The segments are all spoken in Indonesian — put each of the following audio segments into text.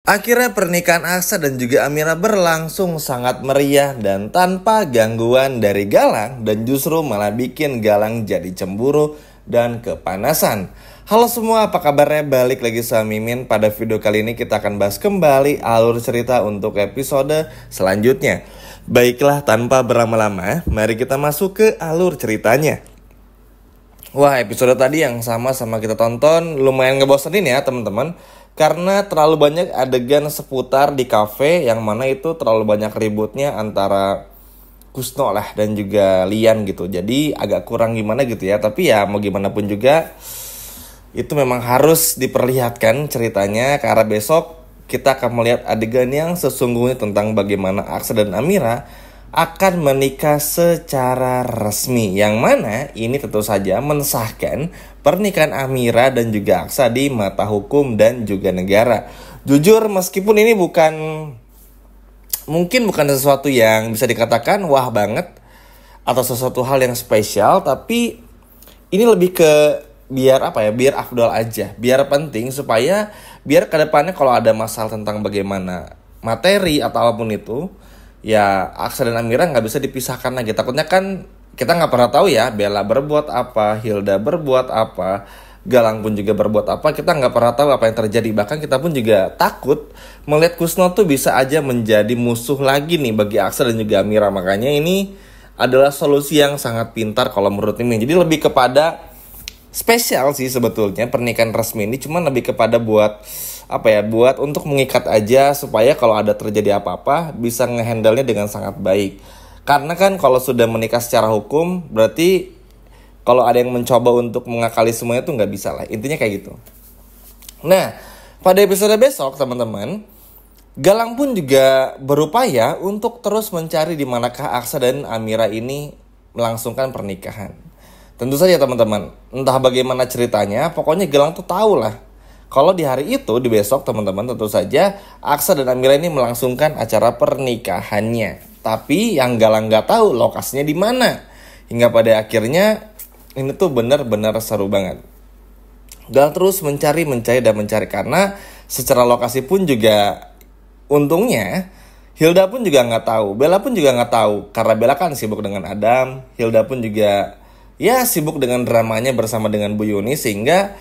Akhirnya pernikahan Aksa dan juga Amira berlangsung sangat meriah dan tanpa gangguan dari Galang, dan justru malah bikin Galang jadi cemburu dan kepanasan. Halo semua, apa kabarnya? Balik lagi sama Mimin. Pada video kali ini kita akan bahas kembali alur cerita untuk episode selanjutnya. Baiklah, tanpa berlama-lama, mari kita masuk ke alur ceritanya. Wah, episode tadi yang sama-sama kita tonton lumayan ngebosenin ya teman-teman. Karena terlalu banyak adegan seputar di kafe yang mana itu terlalu banyak ributnya antara Kusno lah dan juga Lian gitu. Jadi agak kurang gimana gitu ya. Tapi ya mau gimana pun juga itu memang harus diperlihatkan ceritanya. Karena besok kita akan melihat adegan yang sesungguhnya tentang bagaimana Aksa dan Amira akan menikah secara resmi. Yang mana ini tentu saja mensahkan pernikahan Amira dan juga Aksa di mata hukum dan juga negara. Jujur meskipun ini mungkin bukan sesuatu yang bisa dikatakan wah banget atau sesuatu hal yang spesial, tapi ini lebih ke biar afdol aja, biar penting supaya biar kedepannya kalau ada masalah tentang bagaimana materi atau apapun itu, ya Aksa dan Amira nggak bisa dipisahkan lagi. Takutnya kan kita nggak pernah tahu ya Bella berbuat apa, Hilda berbuat apa, Galang pun juga berbuat apa. Kita nggak pernah tahu apa yang terjadi. Bahkan kita pun juga takut melihat Kusno tuh bisa aja menjadi musuh lagi nih bagi Aksa dan juga Amira. Makanya ini adalah solusi yang sangat pintar kalau menurut Mimin. Jadi lebih kepada spesial sih sebetulnya pernikahan resmi ini, cuman lebih kepada buat untuk mengikat aja supaya kalau ada terjadi apa-apa bisa ngehandle-nya dengan sangat baik. Karena kan kalau sudah menikah secara hukum berarti kalau ada yang mencoba untuk mengakali semuanya tuh nggak bisa lah. Intinya kayak gitu. Nah, pada episode besok teman-teman, Galang pun juga berupaya untuk terus mencari di manakah Aksa dan Amira ini melangsungkan pernikahan. Tentu saja teman-teman, entah bagaimana ceritanya, pokoknya Galang tuh tahu lah. Kalau di hari itu, di besok teman-teman, tentu saja Aksa dan Amira ini melangsungkan acara pernikahannya. Tapi yang Galang nggak tahu lokasinya di mana. Hingga pada akhirnya ini tuh benar-benar seru banget. Galang terus mencari karena secara lokasi pun juga untungnya Hilda pun juga nggak tahu, Bella pun juga nggak tahu karena Bella kan sibuk dengan Adam. Hilda pun juga ya sibuk dengan dramanya bersama dengan Bu Yuni, sehingga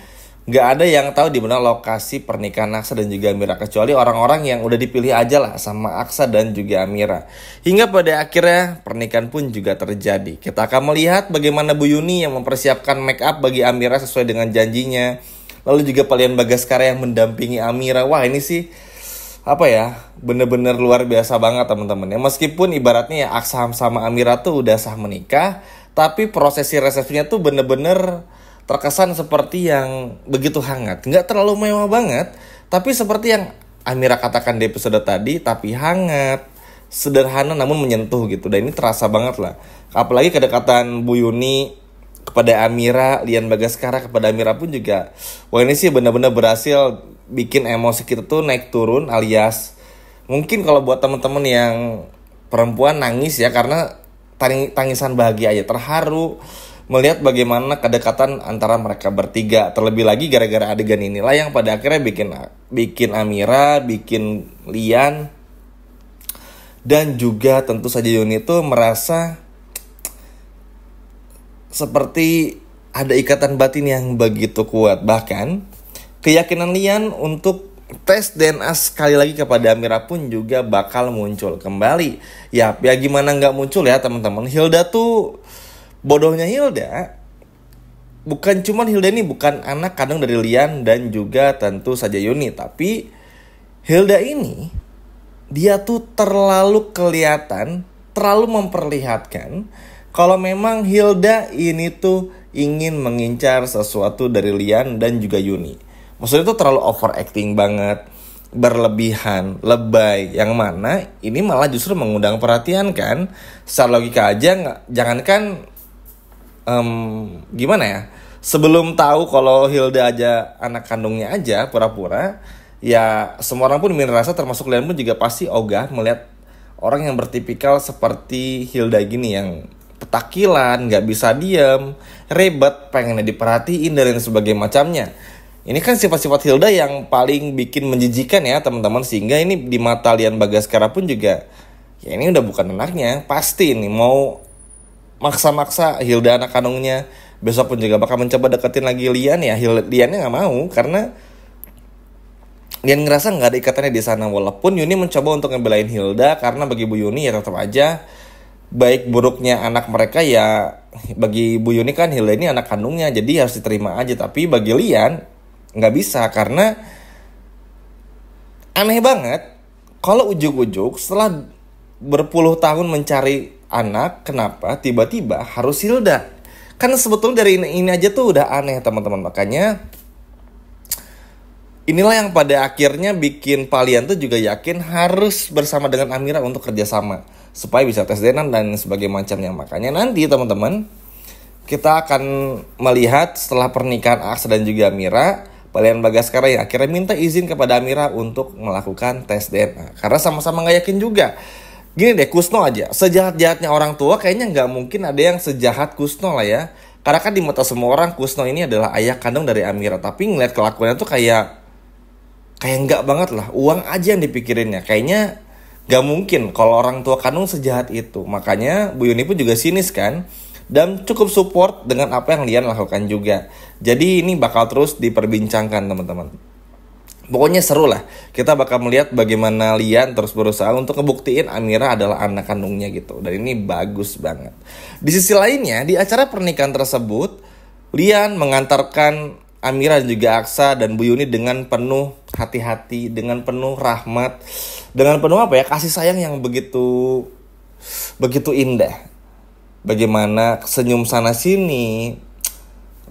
nggak ada yang tahu di mana lokasi pernikahan Aksa dan juga Amira kecuali orang-orang yang udah dipilih aja lah sama Aksa dan juga Amira. Hingga pada akhirnya pernikahan pun juga terjadi. Kita akan melihat bagaimana Bu Yuni yang mempersiapkan make up bagi Amira sesuai dengan janjinya. Lalu juga Palian Bagaskara yang mendampingi Amira. Wah ini sih bener-bener luar biasa banget teman-teman ya. Meskipun ibaratnya ya Aksa sama Amira tuh udah sah menikah, tapi prosesi resepsinya tuh bener-bener terkesan seperti yang begitu hangat. Nggak terlalu mewah banget, tapi seperti yang Amira katakan di episode tadi, tapi hangat, sederhana namun menyentuh gitu. Dan ini terasa banget lah. Apalagi kedekatan Bu Yuni kepada Amira, Lian Bagaskara kepada Amira pun juga, wah ini sih benar-benar berhasil bikin emosi kita tuh naik turun, alias mungkin kalau buat teman-teman yang perempuan nangis ya karena tangisan bahagia aja, terharu melihat bagaimana kedekatan antara mereka bertiga. Terlebih lagi gara-gara adegan inilah yang pada akhirnya bikin Amira, bikin Lian, dan juga tentu saja Yuni itu merasa seperti ada ikatan batin yang begitu kuat. Bahkan keyakinan Lian untuk tes DNA sekali lagi kepada Amira pun juga bakal muncul kembali. Ya gimana nggak muncul ya teman-teman. Hilda tuh bodohnya Hilda, Hilda ini bukan anak kandung dari Lian dan juga tentu saja Yuni. Tapi Hilda ini, dia tuh terlalu kelihatan, terlalu memperlihatkan kalau memang Hilda ini tuh ingin mengincar sesuatu dari Lian dan juga Yuni. Maksudnya tuh terlalu overacting banget, berlebihan, lebay, yang mana ini malah justru mengundang perhatian kan. Secara logika aja, jangankan sebelum tahu kalau Hilda aja anak kandungnya aja pura-pura, ya semua orang pun merasa, termasuk Lian pun juga pasti ogah melihat orang yang bertipikal seperti Hilda gini, yang petakilan, gak bisa diem, ribet, pengennya diperhatiin dan lain sebagainya macamnya. Ini kan sifat-sifat Hilda yang paling bikin menjijikan ya teman-teman. Sehingga ini di mata Lian Bagaskara pun juga, ya ini udah bukan anaknya. Pasti ini mau maksa-maksa Hilda anak kandungnya. Besok pun juga bakal mencoba deketin lagi Lian ya. Liannya gak mau karena Lian ngerasa gak ada ikatannya di sana. Walaupun Yuni mencoba untuk ngebelain Hilda, karena bagi Bu Yuni ya tetap aja baik buruknya anak mereka ya, bagi Bu Yuni kan Hilda ini anak kandungnya, jadi harus diterima aja. Tapi bagi Lian nggak bisa, karena aneh banget kalau ujuk-ujuk setelah berpuluh tahun mencari anak, kenapa tiba-tiba harus Hilda? Kan sebetulnya dari ini aja tuh udah aneh teman-teman. Makanya inilah yang pada akhirnya bikin Palian tuh juga yakin harus bersama dengan Amira untuk kerjasama supaya bisa tes DNA dan sebagainya macamnya. Makanya nanti teman-teman kita akan melihat setelah pernikahan Aksa dan juga Amira, Lian Bagaskara yang akhirnya minta izin kepada Amira untuk melakukan tes DNA. Karena sama-sama gak yakin juga. Gini deh, Kusno aja, sejahat-jahatnya orang tua kayaknya gak mungkin ada yang sejahat Kusno lah ya. Karena kan di mata semua orang Kusno ini adalah ayah kandung dari Amira. Tapi ngeliat kelakuannya tuh kayak gak banget lah, uang aja yang dipikirinnya. Kayaknya gak mungkin kalau orang tua kandung sejahat itu. Makanya Bu Yuni pun juga sinis kan, dan cukup support dengan apa yang Lian lakukan juga. Jadi ini bakal terus diperbincangkan teman-teman. Pokoknya seru lah. Kita bakal melihat bagaimana Lian terus berusaha untuk ngebuktiin Amira adalah anak kandungnya gitu. Dan ini bagus banget. Di sisi lainnya, di acara pernikahan tersebut, Lian mengantarkan Amira dan juga Aksa dan Bu Yuni dengan penuh hati-hati, dengan penuh rahmat, dengan penuh kasih sayang yang begitu indah. Bagaimana senyum sana sini,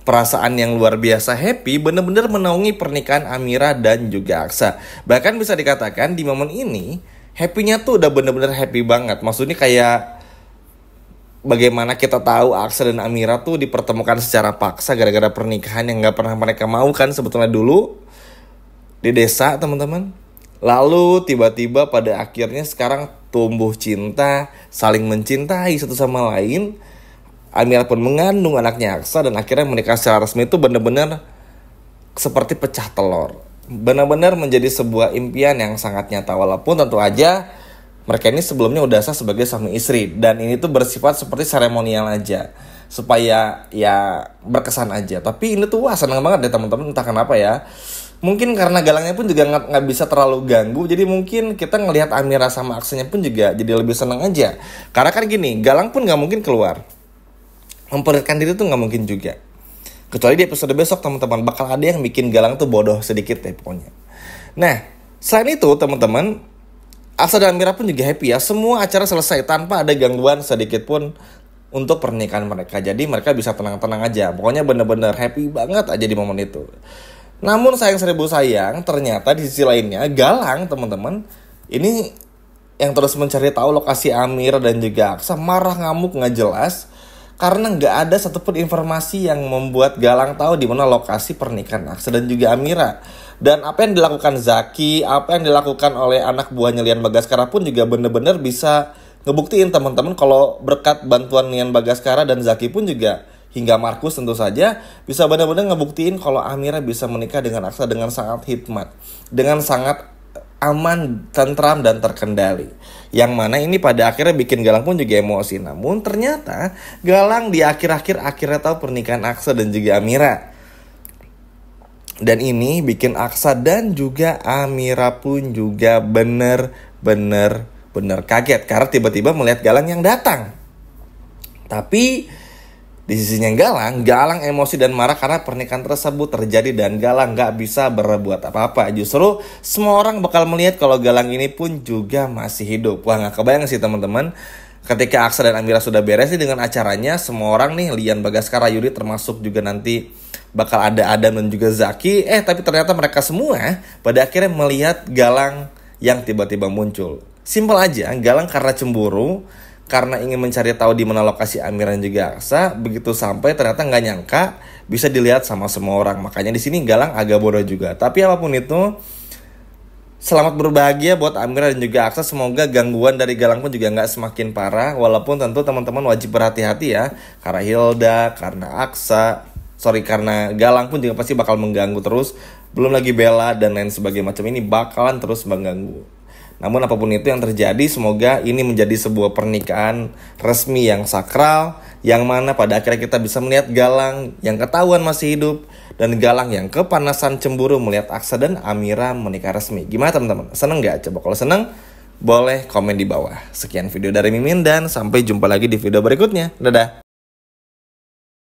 perasaan yang luar biasa happy, benar-benar menaungi pernikahan Amira dan juga Aksa. Bahkan bisa dikatakan di momen ini happy-nya tuh udah benar-benar happy banget. Maksudnya kayak bagaimana kita tahu Aksa dan Amira tuh dipertemukan secara paksa gara-gara pernikahan yang gak pernah mereka mau kan sebetulnya dulu di desa teman-teman. Lalu tiba-tiba pada akhirnya sekarang tumbuh cinta, saling mencintai satu sama lain. Amira pun mengandung anaknya Aksa dan akhirnya menikah secara resmi itu benar-benar seperti pecah telur. Benar-benar menjadi sebuah impian yang sangat nyata. Walaupun tentu aja mereka ini sebelumnya udah sah sebagai suami istri. Dan ini tuh bersifat seperti seremonial aja, supaya ya berkesan aja. Tapi ini tuh seneng banget deh teman-teman, entah kenapa ya. Mungkin karena Galangnya pun juga nggak bisa terlalu ganggu, jadi mungkin kita ngelihat Amira sama Aksanya pun juga jadi lebih senang aja. Karena kan gini, Galang pun nggak mungkin keluar, memperlihatkan diri tuh nggak mungkin juga. Kecuali di episode besok teman-teman bakal ada yang bikin Galang tuh bodoh sedikit deh pokoknya. Nah, selain itu teman-teman, Aksa dan Amira pun juga happy ya. Semua acara selesai tanpa ada gangguan sedikit pun untuk pernikahan mereka. Jadi mereka bisa tenang-tenang aja. Pokoknya bener-bener happy banget aja di momen itu. Namun sayang seribu sayang, ternyata di sisi lainnya Galang teman-teman ini yang terus mencari tahu lokasi Amira dan juga Aksa marah ngamuk nggak jelas karena nggak ada satupun informasi yang membuat Galang tahu di mana lokasi pernikahan Aksa dan juga Amira. Dan apa yang dilakukan Zaki, apa yang dilakukan oleh anak buahnya Lian Bagaskara pun juga benar-benar bisa ngebuktiin teman-teman kalau berkat bantuan Lian Bagaskara dan Zaki pun juga hingga Markus tentu saja bisa benar-benar ngebuktiin kalau Amira bisa menikah dengan Aksa dengan sangat hikmat, dengan sangat aman, tentram dan terkendali. Yang mana ini pada akhirnya bikin Galang pun juga emosi. Namun ternyata Galang di akhir-akhir akhirnya tahu pernikahan Aksa dan juga Amira. Dan ini bikin Aksa dan juga Amira pun juga bener-bener kaget karena tiba-tiba melihat Galang yang datang. Tapi di sisinya Galang emosi dan marah karena pernikahan tersebut terjadi dan Galang gak bisa berbuat apa-apa. Justru semua orang bakal melihat kalau Galang ini pun juga masih hidup. Wah, gak kebayang sih teman-teman. Ketika Aksa dan Amira sudah beres nih dengan acaranya, semua orang nih, Lian Bagaskara, Yuri termasuk juga nanti bakal ada Adam dan juga Zaki. Tapi ternyata mereka semua pada akhirnya melihat Galang yang tiba-tiba muncul. Simpel aja, Galang karena cemburu, karena ingin mencari tahu di mana lokasi Amira dan juga Aksa, begitu sampai ternyata nggak nyangka bisa dilihat sama semua orang. Makanya di sini Galang agak bodoh juga. Tapi apapun itu, selamat berbahagia buat Amira dan juga Aksa. Semoga gangguan dari Galang pun juga nggak semakin parah. Walaupun tentu teman-teman wajib berhati-hati ya, karena Hilda, karena Aksa, karena Galang pun juga pasti bakal mengganggu terus. Belum lagi Bella dan lain sebagainya macam ini bakalan terus mengganggu. Namun apapun itu yang terjadi, semoga ini menjadi sebuah pernikahan resmi yang sakral, yang mana pada akhirnya kita bisa melihat Galang yang ketahuan masih hidup, dan Galang yang kepanasan cemburu melihat Aksa dan Amira menikah resmi. Gimana teman-teman? Seneng gak? Coba kalau seneng, boleh komen di bawah. Sekian video dari Mimin dan sampai jumpa lagi di video berikutnya. Dadah!